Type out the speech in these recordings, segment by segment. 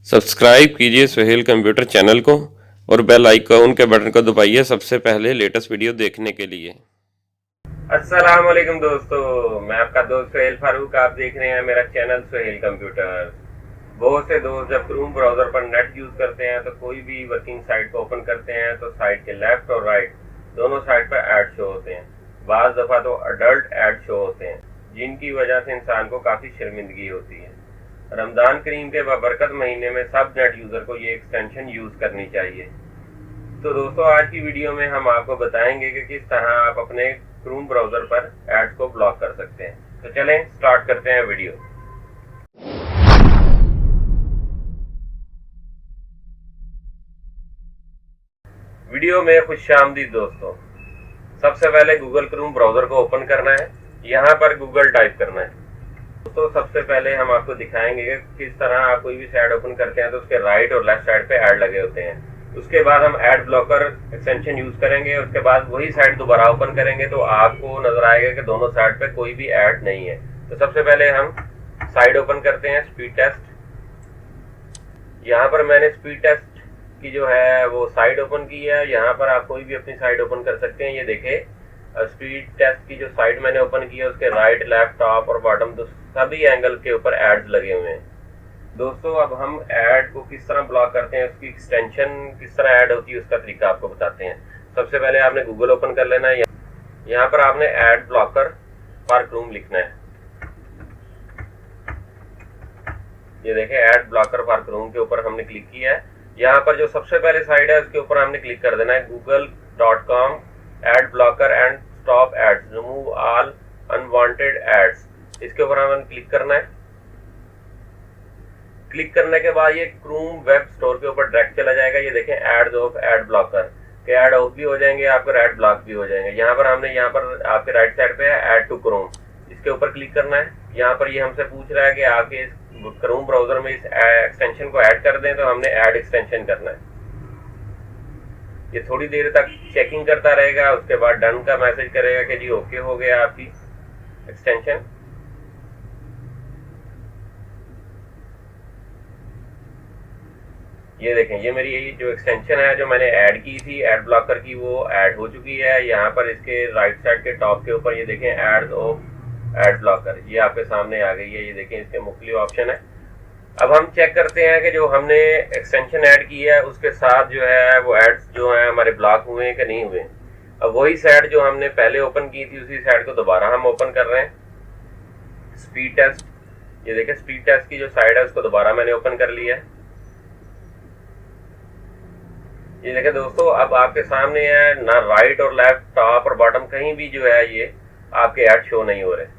Subscribe कीजिए Suhail computer channel को और बेल आइकॉन के बटन को दबाइए सबसे पहले लेटेस्ट वीडियो देखने के लिए। अस्सलाम वालेकुम दोस्तों, मैं आपका दोस्त सुहेल फारूक। आप देख रहे हैं मेरा चैनल सुहेल कंप्यूटर। बहुत से दोस्त जब क्रोम ब्राउजर पर नेट यूज करते हैं तो कोई भी वर्किंग साइट को ओपन करते हैं तो साइट के लेफ्ट और राइट दोनों साइड पर ऐड शो होते हैं। बाज दफा तो अडल्ट ऐड शो होते हैं जिनकी वजह से इंसान को काफी शर्मिंदगी होती है। रमजान करीम के बाबरकत महीने में सब नेट यूजर को ये एक्सटेंशन यूज करनी चाहिए। तो दोस्तों, आज की वीडियो में हम आपको बताएंगे कि किस तरह आप अपने क्रोम ब्राउजर पर एड्स को ब्लॉक कर सकते हैं। तो चलें स्टार्ट करते हैं वीडियो। वीडियो में खुशामदीद दोस्तों। सबसे पहले गूगल क्रोम ब्राउजर को ओपन करना है। यहाँ पर गूगल टाइप करना है। दोस्तों, सबसे पहले हम आपको दिखाएंगे कि किस तरह आप कोई भी साइट ओपन करते हैं तो उसके राइट और लेफ्ट साइड पे ऐड लगे होते हैं। उसके बाद हम ऐड ब्लॉकर एक्सटेंशन यूज करेंगे। उसके बाद वही साइट दोबारा ओपन करेंगे तो आपको नजर आएगा कि दोनों साइड पे कोई भी ऐड नहीं है। तो सबसे पहले हम साइट ओपन करते हैं स्पीड टेस्ट। यहाँ पर मैंने स्पीड टेस्ट की जो है वो साइट ओपन की है। यहाँ पर आप कोई भी अपनी साइट ओपन कर सकते हैं। ये देखे स्पीड टेस्ट की जो साइट मैंने ओपन की है उसके राइट, लेफ्ट, टॉप और बॉटम सभी एंगल के ऊपर एड्स लगे हुए हैं। दोस्तों, अब हम ऐड को किस तरह ब्लॉक करते हैं, उसकी एक्सटेंशन किस तरह ऐड होती है उसका तरीका आपको बताते हैं। सबसे पहले आपने गूगल ओपन कर लेना है। यहाँ पर आपने ऐड ब्लॉकर फॉर क्रोम लिखना है। ये देखें, ऐड ब्लॉकर फॉर क्रोम के ऊपर हमने क्लिक किया है। यहाँ पर जो सबसे पहले साइड है उसके ऊपर हमने क्लिक कर देना है google.com ad blocker and stop ads, remove all unwanted ads. इसके ऊपर हमें क्लिक करना है। क्लिक करने के बाद ये क्रोम वेब स्टोर के ऊपर डायरेक्ट चला जाएगा। ये देखें, एड्स ऑफ एड ब्लॉकर के ऐड ऑफ भी हो जाएंगे, आपके ऐड ब्लॉक भी हो जाएंगे। यहाँ पर हमने यहाँ पर आपके राइट साइड पे है ऐड टू क्रोम, इसके ऊपर क्लिक करना है। यहाँ पर ये हमसे पूछ रहा है कि आपके क्रोम ब्राउजर में इस एक्सटेंशन को ऐड कर दें, तो हमने ऐड एक्सटेंशन करना है। ये थोड़ी देर तक चेकिंग करता रहेगा। उसके बाद डन का मैसेज करेगा कि जी ओके हो गया आपकी एक्सटेंशन। ये देखें, ये मेरी यही जो एक्सटेंशन है जो मैंने ऐड की थी ऐड ब्लॉकर की, वो ऐड हो चुकी है। यहाँ पर इसके राइट साइड के टॉप के ऊपर ये देखें एड्स ऑफ एड ब्लॉकर, ये आपके सामने आ गई है। ये देखें, इसके मुख्तलिफ ऑप्शन है। अब हम चेक करते हैं कि जो हमने एक्सटेंशन ऐड की है उसके साथ जो है वो एड्स जो है हमारे ब्लॉक हुए हैं कि नहीं हुए। अब वही साइट जो हमने पहले ओपन की थी उसी साइट को दोबारा हम ओपन कर रहे हैं। स्पीड टेस्ट, ये देखें, स्पीड टेस्ट की जो साइट है उसको दोबारा मैंने ओपन कर लिया है। ये देखें दोस्तों, अब आपके सामने है ना राइट और लेफ्ट, टॉप और बॉटम कहीं भी जो है ये आपके ऐड शो नहीं हो रहे।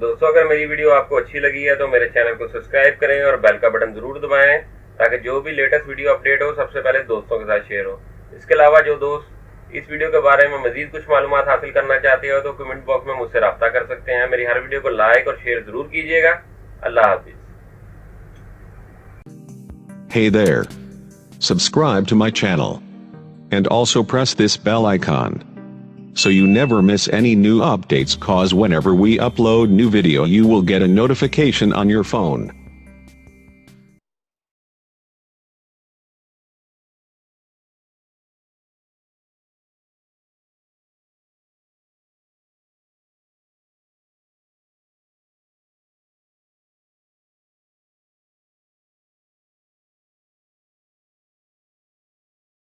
दोस्तों, अगर मेरी वीडियो आपको अच्छी लगी है तो मेरे चैनल को सब्सक्राइब करें और बेल का बटन जरूर दबाएं ताकि जो भी लेटेस्ट वीडियो अपडेट हो सबसे पहले दोस्तों के साथ शेयर हो। इसके अलावा जो दोस्त इस वीडियो के बारे में मजीद कुछ मालूमात हासिल करना चाहते हो तो कमेंट बॉक्स में मुझसे रब्ता कर सकते हैं। मेरी हर वीडियो को लाइक और शेयर जरूर कीजिएगा। अल्लाह हाफिज। Hey there. Subscribe to my channel. And also press this bell icon, so you never miss any new updates, cause whenever we upload new video you will get a notification on your phone.